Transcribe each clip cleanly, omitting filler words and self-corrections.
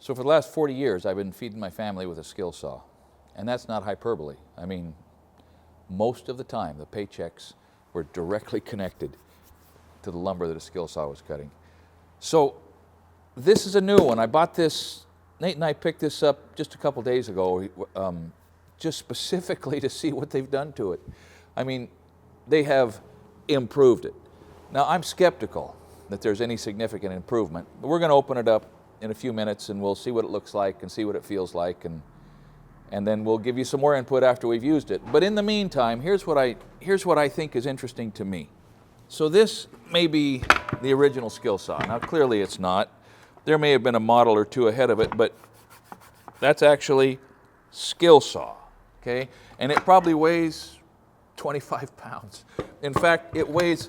So for the last 40 years, I've been feeding my family with a skill saw. And that's not hyperbole. I mean, most of the time, the paychecks were directly connected to the lumber that a skill saw was cutting. So this is a new one. I bought this, Nate and I picked this up just a couple days ago, just specifically to see what they've done to it. I mean, they have improved it. Now, I'm skeptical that there's any significant improvement, but we're going to open it up in a few minutes and we'll see what it looks like and see what it feels like, and then we'll give you some more input after we've used it. But in the meantime, here's what I think is interesting to me. So this may be the original skill saw. Now clearly it's not. There may have been a model or two ahead of it, but that's actually SkilSaw, okay? And it probably weighs 25 pounds. In fact, it weighs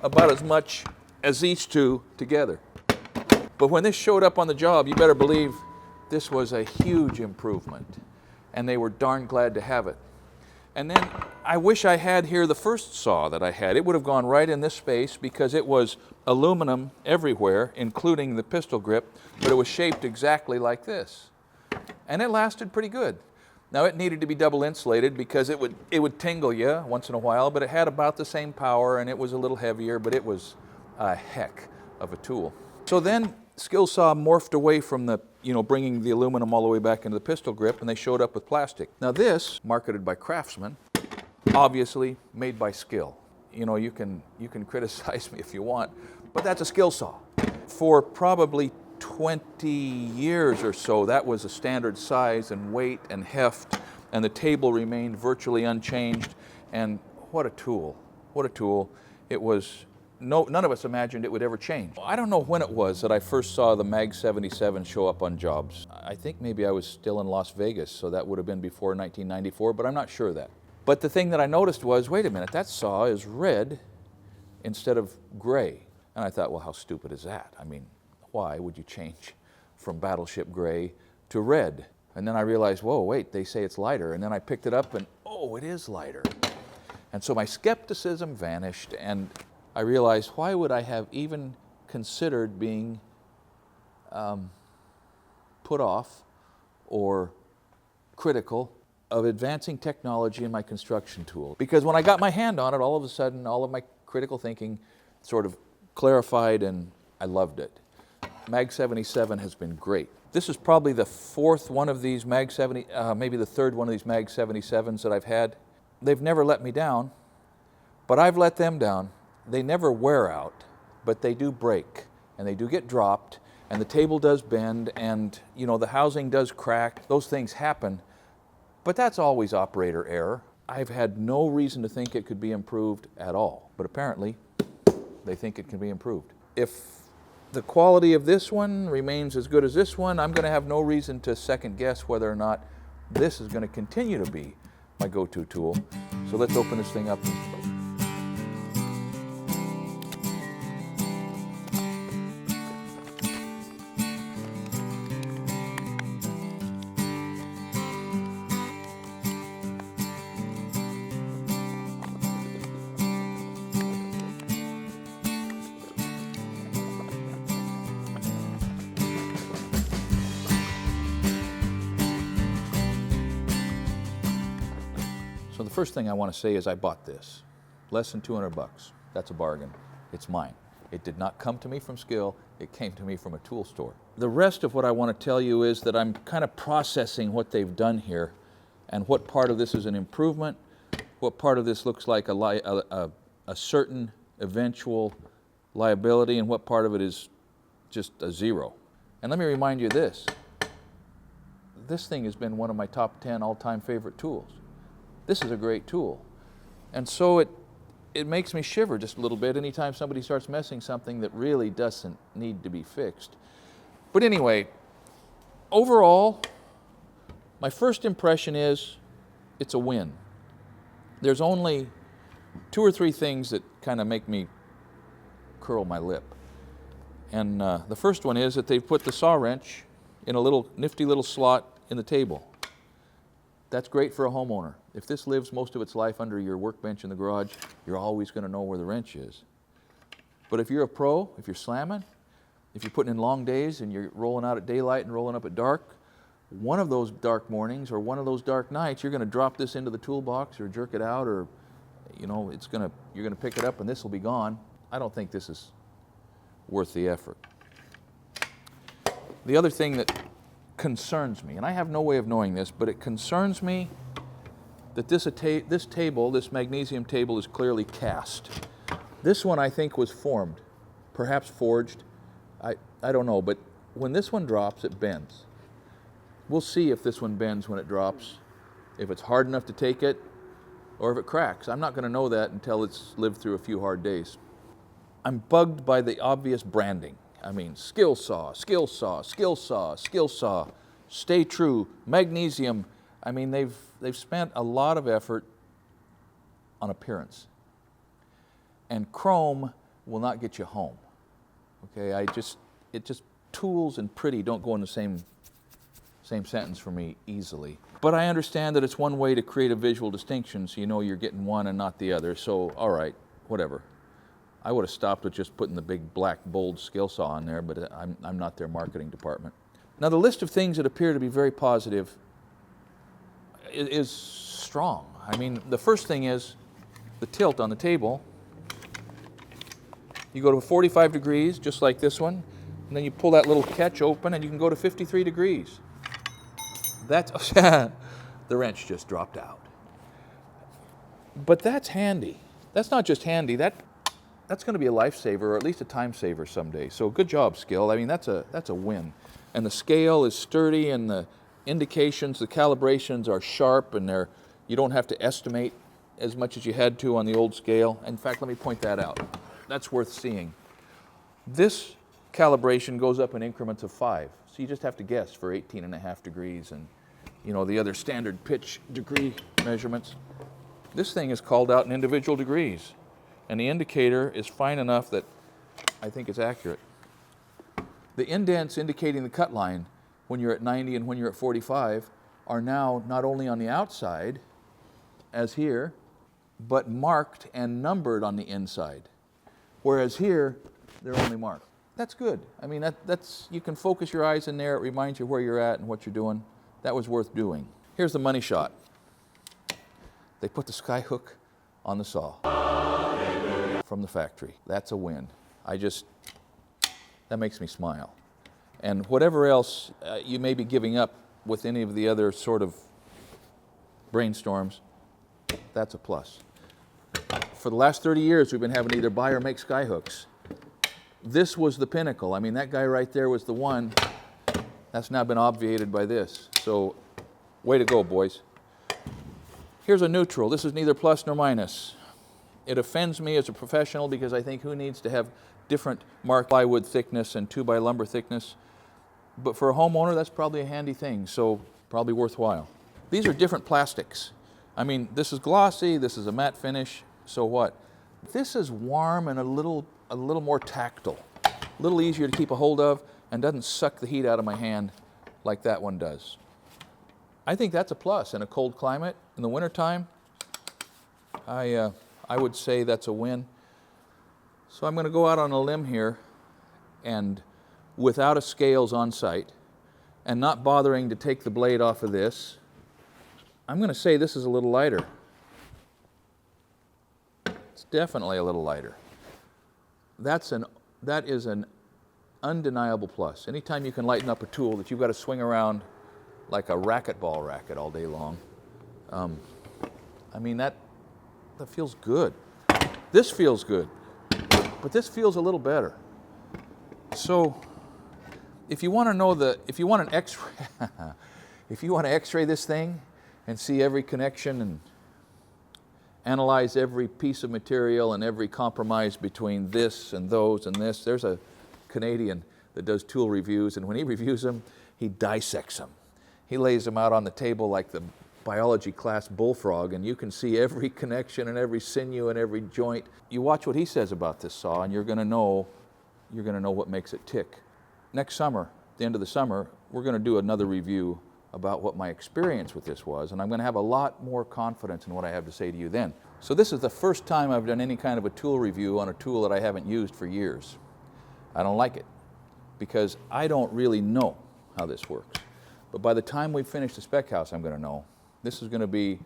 about as much as these two together. But when this showed up on the job, you better believe this was a huge improvement. And they were darn glad to have it. And then I wish I had here the first saw that I had. It would have gone right in this space because it was aluminum everywhere, including the pistol grip, but it was shaped exactly like this. And it lasted pretty good. Now it needed to be double insulated because it would tingle you once in a while, but it had about the same power and it was a little heavier, but it was a heck of a tool. So then SkilSaw morphed away from the, bringing the aluminum all the way back into the pistol grip, and they showed up with plastic. Now this, marketed by Craftsman, obviously made by Skill. You can criticize me if you want, but that's a SkilSaw. For probably 20 years or so, that was a standard size and weight and heft, and the table remained virtually unchanged. And what a tool! What a tool! It was. None of us imagined it would ever change. I don't know when it was that I first saw the Mag77 show up on jobs. I think maybe I was still in Las Vegas, so that would have been before 1994, but I'm not sure of that. But the thing that I noticed was, wait a minute, that saw is red instead of gray. And I thought, well, how stupid is that? I mean, why would you change from battleship gray to red? And then I realized, whoa, wait, they say it's lighter. And then I picked it up and, oh, it is lighter. And so my skepticism vanished, and I realized, why would I have even considered being put off or critical of advancing technology in my construction tool? Because when I got my hand on it, all of a sudden, all of my critical thinking sort of clarified, and I loved it. Mag77 has been great. This is probably the fourth one of these maybe the third one of these Mag77s that I've had. They've never let me down, but I've let them down. They never wear out, but they do break, and they do get dropped, and the table does bend, and the housing does crack. Those things happen, but that's always operator error. I've had no reason to think it could be improved at all, but apparently they think it can be improved. If the quality of this one remains as good as this one, I'm going to have no reason to second guess whether or not this is going to continue to be my go-to tool. So let's open this thing up. So the first thing I want to say is I bought this. Less than 200 bucks. That's a bargain. It's mine. It did not come to me from Skill. It came to me from a tool store. The rest of what I want to tell you is that I'm kind of processing what they've done here and what part of this is an improvement, what part of this looks like a certain eventual liability, and what part of it is just a zero. And let me remind you this. This thing has been one of my top 10 all-time favorite tools. This is a great tool. And so it makes me shiver just a little bit anytime somebody starts messing something that really doesn't need to be fixed. But anyway, overall, my first impression is it's a win. There's only 2 or 3 things that kind of make me curl my lip. And the first one is that they've put the saw wrench in a little nifty little slot in the table. That's great for a homeowner. If this lives most of its life under your workbench in the garage, you're always going to know where the wrench is. But if you're a pro, if you're slamming, if you're putting in long days and you're rolling out at daylight and rolling up at dark, one of those dark mornings or one of those dark nights, you're going to drop this into the toolbox or jerk it out, or you're going to pick it up and this will be gone. I don't think this is worth the effort. The other thing that concerns me, and I have no way of knowing this, but it concerns me that this table, this magnesium table, is clearly cast. This one I think was formed, perhaps forged. I don't know, but when this one drops, it bends. We'll see if this one bends when it drops, if it's hard enough to take it, or if it cracks. I'm not going to know that until it's lived through a few hard days. I'm bugged by the obvious branding. I mean, SkilSaw, SkilSaw, SkilSaw, SkilSaw, Stay True, Magnesium. I mean, they've spent a lot of effort on appearance. And chrome will not get you home. Okay, tools and pretty don't go in the same sentence for me easily. But I understand that it's one way to create a visual distinction, so you know you're getting one and not the other. So, all right, whatever. I would have stopped with just putting the big black bold SkilSaw on there, but I'm not their marketing department. Now, the list of things that appear to be very positive is strong. I mean, the first thing is the tilt on the table. You go to 45 degrees, just like this one, and then you pull that little catch open and you can go to 53 degrees. That's, the wrench just dropped out. But that's handy. That's not just handy, that's going to be a lifesaver, or at least a time saver someday. So good job, Skill. I mean, that's a win. And the scale is sturdy, and the indications, the calibrations are sharp, and you don't have to estimate as much as you had to on the old scale. In fact, let me point that out. That's worth seeing. This calibration goes up in increments of 5. So you just have to guess for 18.5 degrees and the other standard pitch degree measurements. This thing is called out in individual degrees, and the indicator is fine enough that I think it's accurate. The indents indicating the cut line when you're at 90 and when you're at 45 are now not only on the outside, as here, but marked and numbered on the inside. Whereas here, they're only marked. That's good. I mean, that's you can focus your eyes in there. It reminds you where you're at and what you're doing. That was worth doing. Here's the money shot. They put the sky hook on the saw from the factory. That's a win. That makes me smile. And whatever else you may be giving up with any of the other sort of brainstorms, that's a plus. For the last 30 years, we've been having to either buy or make sky hooks. This was the pinnacle. I mean, that guy right there was the one. That's now been obviated by this. So, way to go, boys. Here's a neutral. This is neither plus nor minus. It offends me as a professional because I think who needs to have different marked plywood thickness and 2x lumber thickness? But for a homeowner, that's probably a handy thing, so probably worthwhile. These are different plastics. I mean, this is glossy, this is a matte finish, so what? This is warm and a little more tactile, a little easier to keep a hold of, and doesn't suck the heat out of my hand like that one does. I think that's a plus in a cold climate. In the wintertime, I would say that's a win. So I'm going to go out on a limb here, and without a scales on site, and not bothering to take the blade off of this, I'm going to say this is a little lighter. It's definitely a little lighter. That is an undeniable plus. Anytime you can lighten up a tool that you've got to swing around like a racquetball racket all day long, I mean, that feels good. This feels good, but this feels a little better. So, if you want to X-ray this thing and see every connection and analyze every piece of material and every compromise between this and those and this, there's a Canadian that does tool reviews, and when he reviews them, he dissects them. He lays them out on the table like the biology class bullfrog, and you can see every connection and every sinew and every joint. You watch what he says about this saw, and you're going to know what makes it tick. Next summer, at the end of the summer, we're going to do another review about what my experience with this was, and I'm going to have a lot more confidence in what I have to say to you then. So this is the first time I've done any kind of a tool review on a tool that I haven't used for years. I don't like it. because I don't really know how this works. But by the time we finish the spec house, I'm going to know. This is going to be,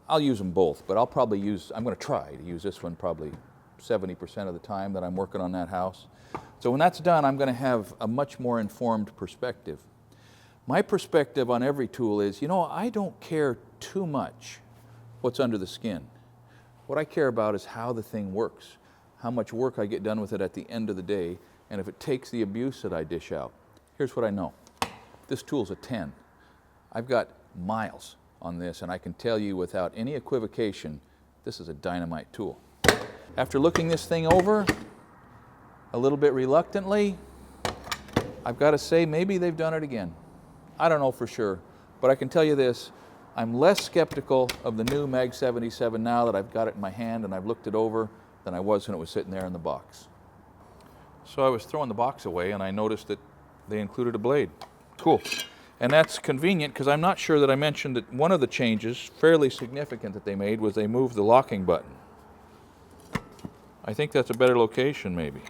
I'll use them both, but I'm going to try to use this one probably 70% of the time that I'm working on that house. So when that's done, I'm going to have a much more informed perspective. My perspective on every tool is, you know, I don't care too much what's under the skin. What I care about is how the thing works, how much work I get done with it at the end of the day, and if it takes the abuse that I dish out. Here's what I know. This tool's a 10. I've got miles on this, and I can tell you without any equivocation, this is a dynamite tool. After looking this thing over a little bit reluctantly, I've got to say maybe they've done it again. I don't know for sure, but I can tell you this, I'm less skeptical of the new Mag77 now that I've got it in my hand and I've looked it over than I was when it was sitting there in the box. So I was throwing the box away and I noticed that they included a blade. Cool. And that's convenient because I'm not sure that I mentioned that one of the changes, fairly significant that they made, was they moved the locking button. I think that's a better location maybe.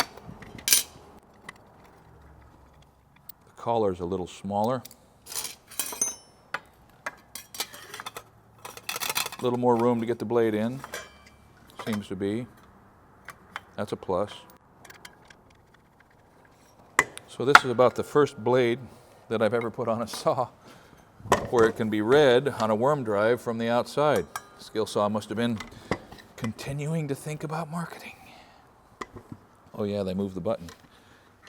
The collar's a little smaller. A little more room to get the blade in, seems to be. That's a plus. So this is about the first blade that I've ever put on a saw where it can be read on a worm drive from the outside. SkilSaw must have been continuing to think about marketing. Oh yeah, they moved the button.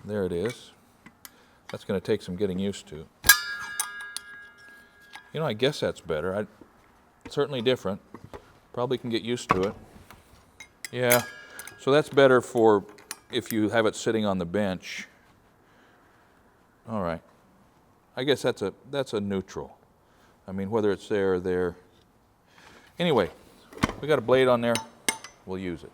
There it is. That's going to take some getting used to. You know, I guess that's better. Certainly different. Probably can get used to it. Yeah, so that's better for if you have it sitting on the bench. All right. I guess that's a neutral. I mean, whether it's there or there. Anyway, we got a blade on there. We'll use it.